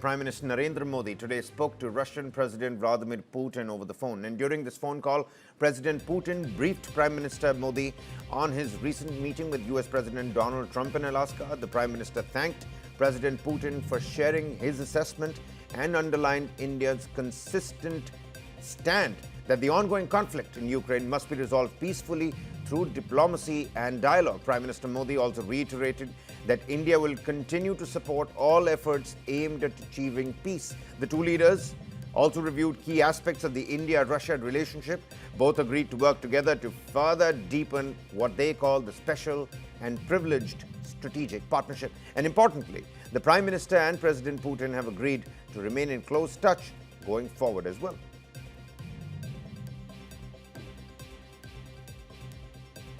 Prime Minister Narendra Modi today spoke to Russian President Vladimir Putin over the phone. And during this phone call, President Putin briefed Prime Minister Modi on his recent meeting with US President Donald Trump in Alaska. The Prime Minister thanked President Putin for sharing his assessment and underlined India's consistent stand that the ongoing conflict in Ukraine must be resolved peacefully through diplomacy and dialogue. Prime Minister Modi also reiterated that India will continue to support all efforts aimed at achieving peace. The two leaders also reviewed key aspects of the India-Russia relationship. Both agreed to work together to further deepen what they call the special and privileged strategic partnership. And importantly, the Prime Minister and President Putin have agreed to remain in close touch going forward as well.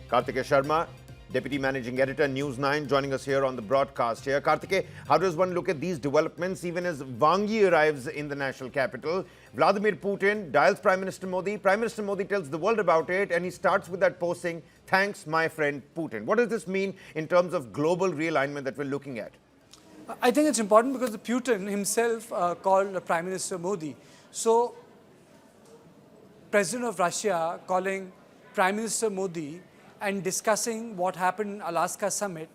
Kartikeya Sharma, Deputy Managing Editor, News9, joining us here on the broadcast here. Kartikeya, how does one look at these developments even as Wang Yi arrives in the national capital? Vladimir Putin dials Prime Minister Modi. Prime Minister Modi tells the world about it, and he starts with that post saying, "Thanks, my friend Putin." What does this mean in terms of global realignment that we're looking at? I think it's important because Putin himself called Prime Minister Modi. So, President of Russia calling Prime Minister Modi and discussing what happened in Alaska summit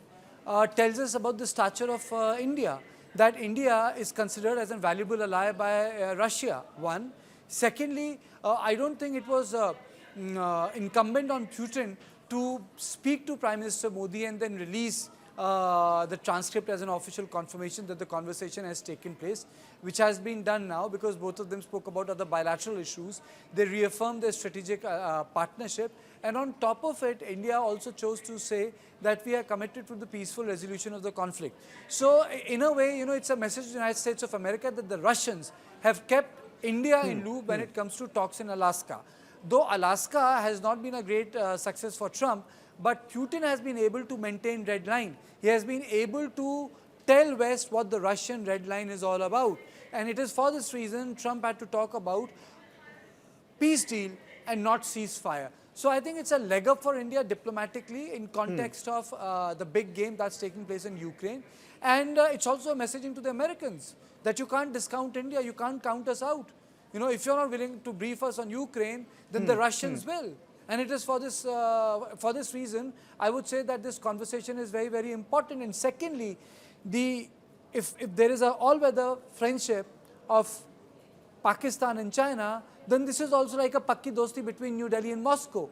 tells us about the stature of India, that India is considered as a valuable ally by Russia, one. Secondly, I don't think it was incumbent on Putin to speak to Prime Minister Modi and then release the transcript as an official confirmation that the conversation has taken place, which has been done now because both of them spoke about other bilateral issues. They reaffirmed their strategic partnership, and on top of it, India also chose to say that we are committed to the peaceful resolution of the conflict. So in a way, it's a message to the United States of America that the Russians have kept India in loop when it comes to talks in Alaska. Though Alaska has not been a great success for Trump, but Putin has been able to maintain red line. He has been able to tell West what the Russian red line is all about. And it is for this reason Trump had to talk about peace deal and not ceasefire. So I think it's a leg up for India diplomatically in context of the big game that's taking place in Ukraine. And it's also a messaging to the Americans that you can't discount India, you can't count us out. If you're not willing to brief us on Ukraine, then the Russians will. And it is for this reason, I would say that this conversation is very, very important. And secondly, if there is an all-weather friendship of Pakistan and China, then this is also like a pakki dosti between New Delhi and Moscow.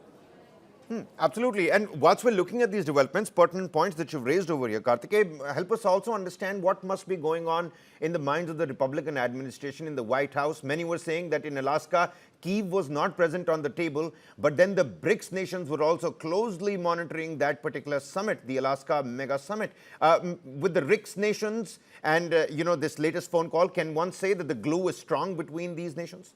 Absolutely. And whilst we're looking at these developments, pertinent points that you've raised over here, Kartikeya, help us also understand what must be going on in the minds of the Republican administration in the White House. Many were saying that in Alaska, Kyiv was not present on the table, but then the BRICS nations were also closely monitoring that particular summit, the Alaska Mega Summit. With the BRICS nations and, this latest phone call, can one say that the glue is strong between these nations?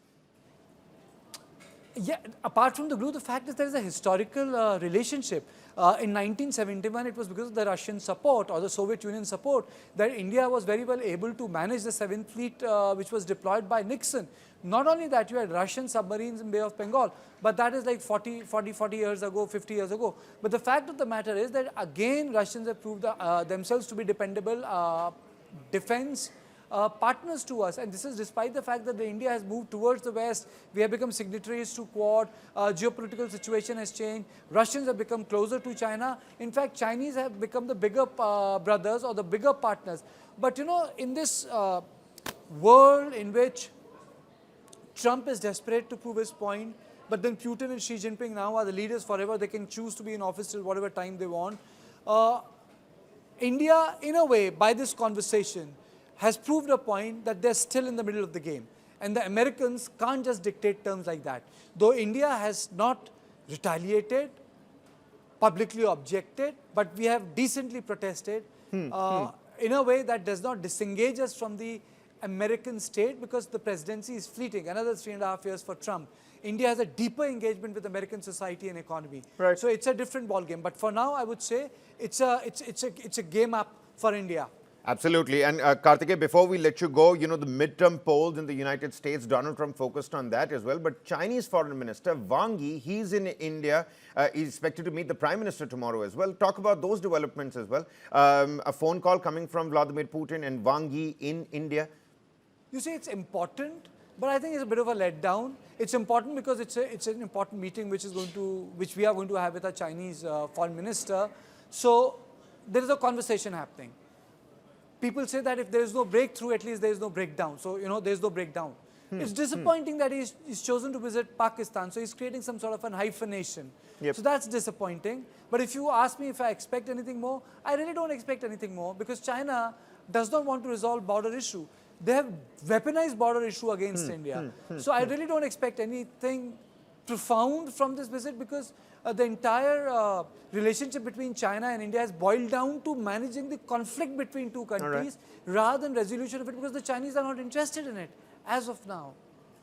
Yeah, apart from the glue, the fact is there is a historical relationship. In 1971, it was because of the Russian support or the Soviet Union support that India was very well able to manage the 7th Fleet, which was deployed by Nixon. Not only that, you had Russian submarines in Bay of Bengal, but that is like 40 years ago, 50 years ago. But the fact of the matter is that again, Russians have proved themselves to be dependable defense partners to us, and this is despite the fact that India has moved towards the West. We have become signatories to Quad, geopolitical situation has changed, Russians have become closer to China. In fact, Chinese have become the bigger brothers or the bigger partners. But in this world in which Trump is desperate to prove his point, but then Putin and Xi Jinping now are the leaders forever, they can choose to be in office till whatever time they want. India, in a way, by this conversation, has proved a point that they're still in the middle of the game. And the Americans can't just dictate terms like that. Though India has not retaliated, publicly objected, but we have decently protested in a way that does not disengage us from the American state because the presidency is fleeting, another 3.5 years for Trump. India has a deeper engagement with American society and economy. Right. So it's a different ballgame. But for now, I would say it's a game up for India. Absolutely. And Kartikeya, before we let you go, the midterm polls in the United States, Donald Trump focused on that as well. But Chinese Foreign Minister Wang Yi, he's in India. He's expected to meet the Prime Minister tomorrow as well. Talk about those developments as well. A phone call coming from Vladimir Putin and Wang Yi in India. You see, it's important, but I think it's a bit of a letdown. It's important because it's an important meeting which we are going to have with our Chinese foreign minister. So there is a conversation happening. People say that if there is no breakthrough, at least there is no breakdown. So, there is no breakdown. It's disappointing that he's chosen to visit Pakistan. So he's creating some sort of an hyphenation. Yep. So that's disappointing. But if you ask me if I expect anything more, I really don't expect anything more because China does not want to resolve border issue. They have weaponized border issue against India. So I really don't expect anything profound from this visit because the entire relationship between China and India has boiled down to managing the conflict between two countries rather than resolution of it because the Chinese are not interested in it as of now.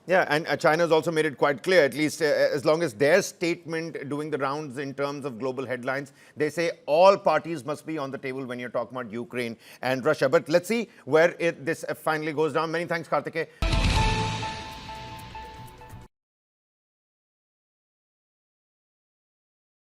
Yeah, and China has also made it quite clear, at least as long as their statement doing the rounds in terms of global headlines, they say all parties must be on the table when you're talking about Ukraine and Russia. But let's see where this finally goes down. Many thanks, Karthikeya.